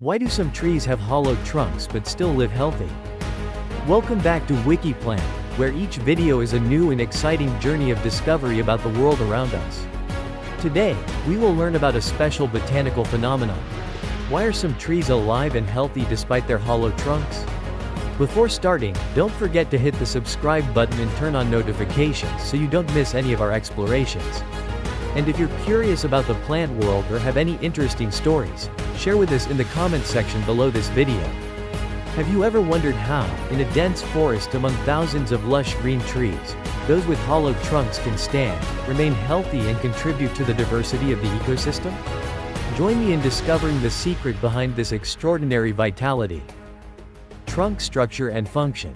Why do some trees have hollow trunks but still live healthy? Welcome back to WikiPlant, where each video is a new and exciting journey of discovery about the world around us. Today, we will learn about a special botanical phenomenon. Why are some trees alive and healthy despite their hollow trunks? Before starting, don't forget to hit the subscribe button and turn on notifications so you don't miss any of our explorations. And if you're curious about the plant world or have any interesting stories, share with us in the comments section below this video. Have you ever wondered how, in a dense forest among thousands of lush green trees, those with hollow trunks can stand, remain healthy and contribute to the diversity of the ecosystem? Join me in discovering the secret behind this extraordinary vitality. Trunk structure and function.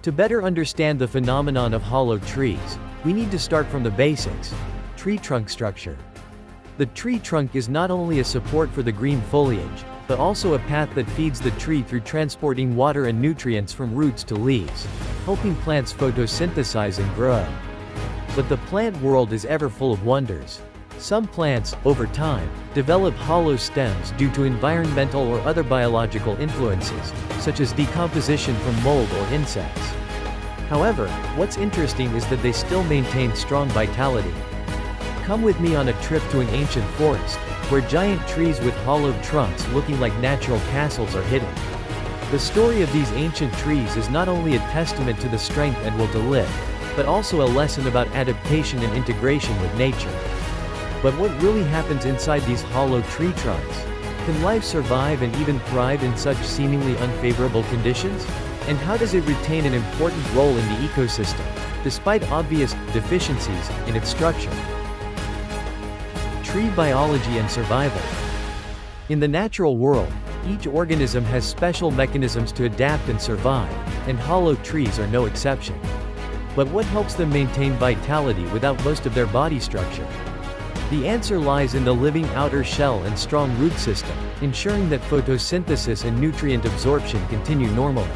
To better understand the phenomenon of hollow trees, we need to start from the basics. Tree trunk structure. The tree trunk is not only a support for the green foliage, but also a path that feeds the tree through transporting water and nutrients from roots to leaves, helping plants photosynthesize and grow. But the plant world is ever full of wonders. Some plants, over time, develop hollow stems due to environmental or other biological influences, such as decomposition from mold or insects. However, what's interesting is that they still maintain strong vitality. Come with me on a trip to an ancient forest, where giant trees with hollowed trunks looking like natural castles are hidden. The story of these ancient trees is not only a testament to the strength and will to live, but also a lesson about adaptation and integration with nature. But what really happens inside these hollow tree trunks? Can life survive and even thrive in such seemingly unfavorable conditions? And how does it retain an important role in the ecosystem, despite obvious deficiencies in its structure? Tree biology and survival. In the natural world, each organism has special mechanisms to adapt and survive, and hollow trees are no exception. But what helps them maintain vitality without most of their body structure? The answer lies in the living outer shell and strong root system, ensuring that photosynthesis and nutrient absorption continue normally.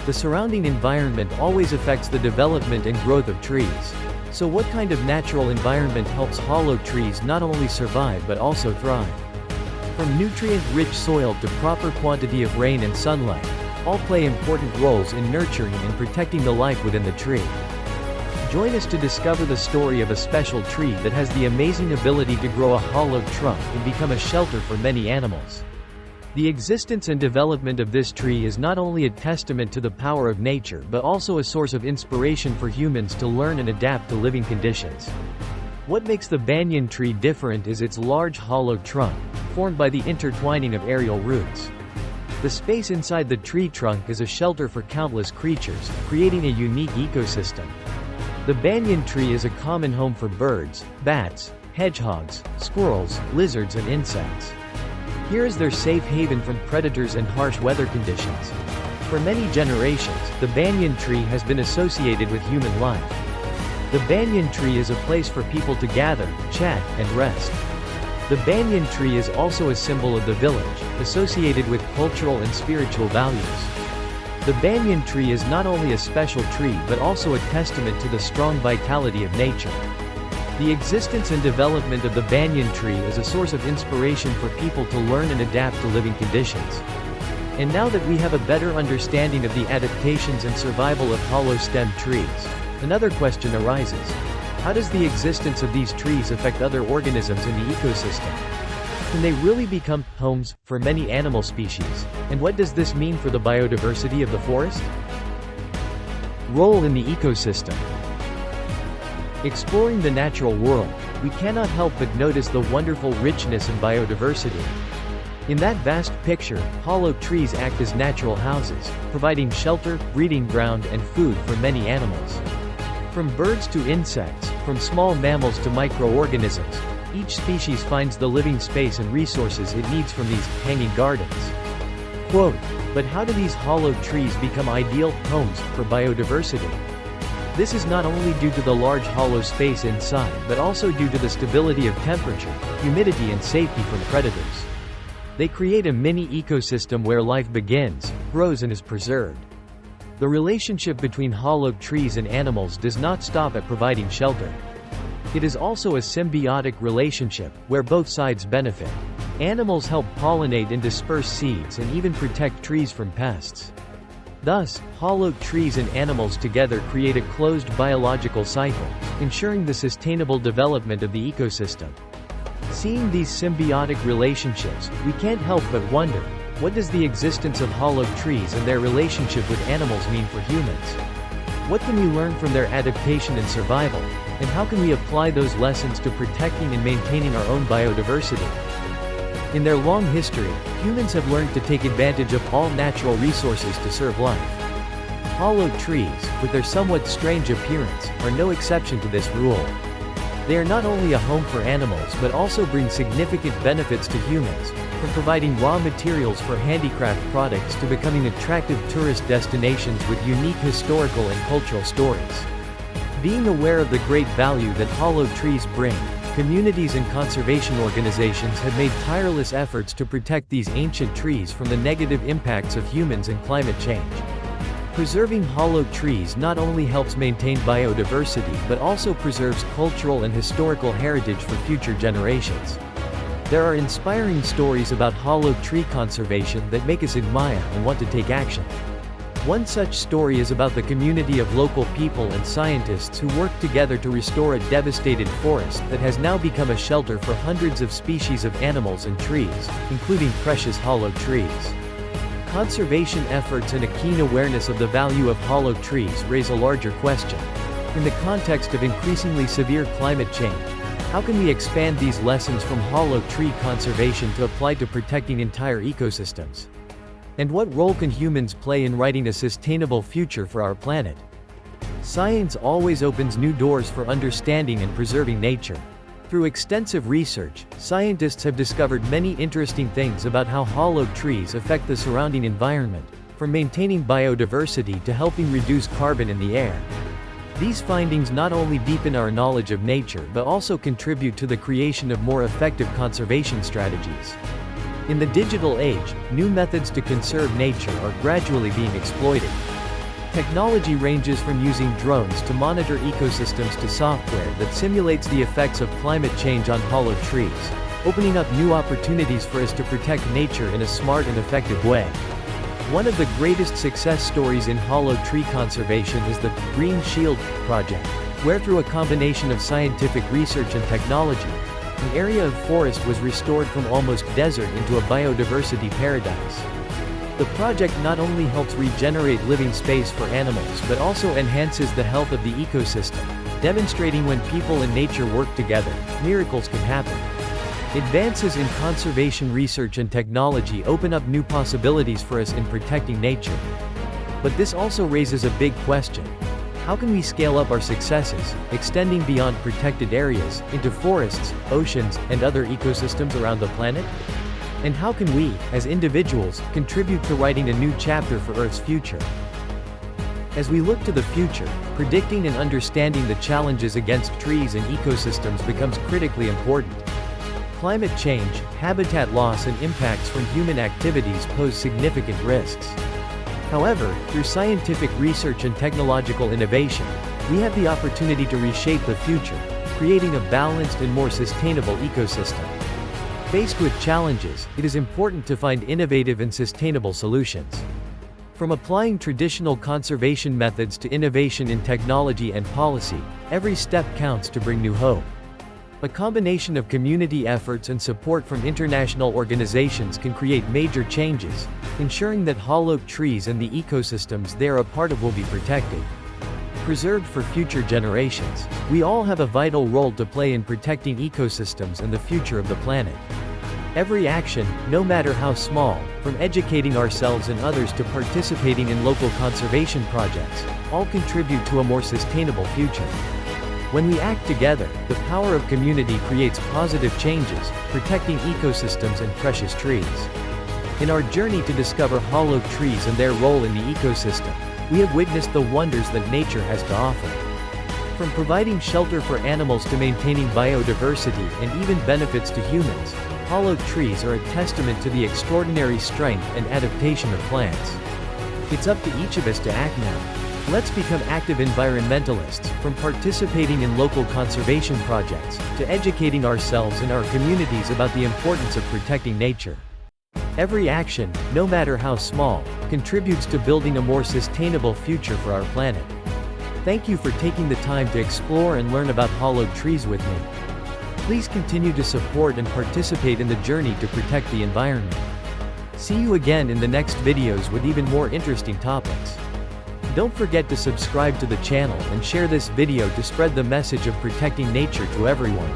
The surrounding environment always affects the development and growth of trees. So what kind of natural environment helps hollow trees not only survive but also thrive? From nutrient-rich soil to proper quantity of rain and sunlight, all play important roles in nurturing and protecting the life within the tree. Join us to discover the story of a special tree that has the amazing ability to grow a hollow trunk and become a shelter for many animals. The existence and development of this tree is not only a testament to the power of nature but also a source of inspiration for humans to learn and adapt to living conditions. What makes the banyan tree different is its large hollow trunk, formed by the intertwining of aerial roots. The space inside the tree trunk is a shelter for countless creatures, creating a unique ecosystem. The banyan tree is a common home for birds, bats, hedgehogs, squirrels, lizards and insects. Here is their safe haven from predators and harsh weather conditions. For many generations, the banyan tree has been associated with human life. The banyan tree is a place for people to gather, chat, and rest. The banyan tree is also a symbol of the village, associated with cultural and spiritual values. The banyan tree is not only a special tree but also a testament to the strong vitality of nature. The existence and development of the banyan tree is a source of inspiration for people to learn and adapt to living conditions. And now that we have a better understanding of the adaptations and survival of hollow-stemmed trees, another question arises. How does the existence of these trees affect other organisms in the ecosystem? Can they really become homes for many animal species? And what does this mean for the biodiversity of the forest? Role in the ecosystem. Exploring the natural world, we cannot help but notice the wonderful richness and biodiversity. In that vast picture, hollow trees act as natural houses, providing shelter, breeding ground and food for many animals. From birds to insects, from small mammals to microorganisms, each species finds the living space and resources it needs from these hanging gardens. Quote, but how do these hollow trees become ideal homes for biodiversity? This is not only due to the large hollow space inside but also due to the stability of temperature, humidity and safety from predators. They create a mini ecosystem where life begins, grows and is preserved. The relationship between hollow trees and animals does not stop at providing shelter. It is also a symbiotic relationship, where both sides benefit. Animals help pollinate and disperse seeds and even protect trees from pests. Thus, hollowed trees and animals together create a closed biological cycle, ensuring the sustainable development of the ecosystem. Seeing these symbiotic relationships, we can't help but wonder, what does the existence of hollowed trees and their relationship with animals mean for humans? What can we learn from their adaptation and survival, and how can we apply those lessons to protecting and maintaining our own biodiversity? In their long history, humans have learned to take advantage of all natural resources to serve life. Hollowed trees, with their somewhat strange appearance, are no exception to this rule. They are not only a home for animals but also bring significant benefits to humans, from providing raw materials for handicraft products to becoming attractive tourist destinations with unique historical and cultural stories. Being aware of the great value that hollowed trees bring, communities and conservation organizations have made tireless efforts to protect these ancient trees from the negative impacts of humans and climate change. Preserving hollowed trees not only helps maintain biodiversity but also preserves cultural and historical heritage for future generations. There are inspiring stories about hollowed tree conservation that make us admire and want to take action. One such story is about the community of local people and scientists who work together to restore a devastated forest that has now become a shelter for hundreds of species of animals and trees, including precious hollowed trees. Conservation efforts and a keen awareness of the value of hollowed trees raise a larger question. In the context of increasingly severe climate change, how can we expand these lessons from hollowed tree conservation to apply to protecting entire ecosystems? And what role can humans play in writing a sustainable future for our planet? Science always opens new doors for understanding and preserving nature. Through extensive research, scientists have discovered many interesting things about how hollowed trees affect the surrounding environment, from maintaining biodiversity to helping reduce carbon in the air. These findings not only deepen our knowledge of nature but also contribute to the creation of more effective conservation strategies. In the digital age, new methods to conserve nature are gradually being exploited. Technology ranges from using drones to monitor ecosystems to software that simulates the effects of climate change on hollowed trees, opening up new opportunities for us to protect nature in a smart and effective way. One of the greatest success stories in hollowed tree conservation is the Green Shield project, where through a combination of scientific research and technology, an area of forest was restored from almost desert into a biodiversity paradise. The project not only helps regenerate living space for animals but also enhances the health of the ecosystem, demonstrating when people and nature work together, miracles can happen. Advances in conservation research and technology open up new possibilities for us in protecting nature. But this also raises a big question. How can we scale up our successes, extending beyond protected areas, into forests, oceans, and other ecosystems around the planet? And how can we, as individuals, contribute to writing a new chapter for Earth's future? As we look to the future, predicting and understanding the challenges against trees and ecosystems becomes critically important. Climate change, habitat loss and impacts from human activities pose significant risks. However, through scientific research and technological innovation, we have the opportunity to reshape the future, creating a balanced and more sustainable ecosystem. Faced with challenges, it is important to find innovative and sustainable solutions. From applying traditional conservation methods to innovation in technology and policy, every step counts to bring new hope. A combination of community efforts and support from international organizations can create major changes, ensuring that hollowed trees and the ecosystems they are a part of will be protected. Preserved for future generations, we all have a vital role to play in protecting ecosystems and the future of the planet. Every action, no matter how small, from educating ourselves and others to participating in local conservation projects, all contribute to a more sustainable future. When we act together, the power of community creates positive changes, protecting ecosystems and precious trees. In our journey to discover hollowed trees and their role in the ecosystem, we have witnessed the wonders that nature has to offer. From providing shelter for animals to maintaining biodiversity and even benefits to humans, hollowed trees are a testament to the extraordinary strength and adaptation of plants. It's up to each of us to act now. Let's become active environmentalists, from participating in local conservation projects, to educating ourselves and our communities about the importance of protecting nature. Every action, no matter how small, contributes to building a more sustainable future for our planet. Thank you for taking the time to explore and learn about hollowed trees with me. Please continue to support and participate in the journey to protect the environment. See you again in the next videos with even more interesting topics. Don't forget to subscribe to the channel and share this video to spread the message of protecting nature to everyone.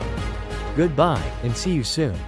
Goodbye, and see you soon.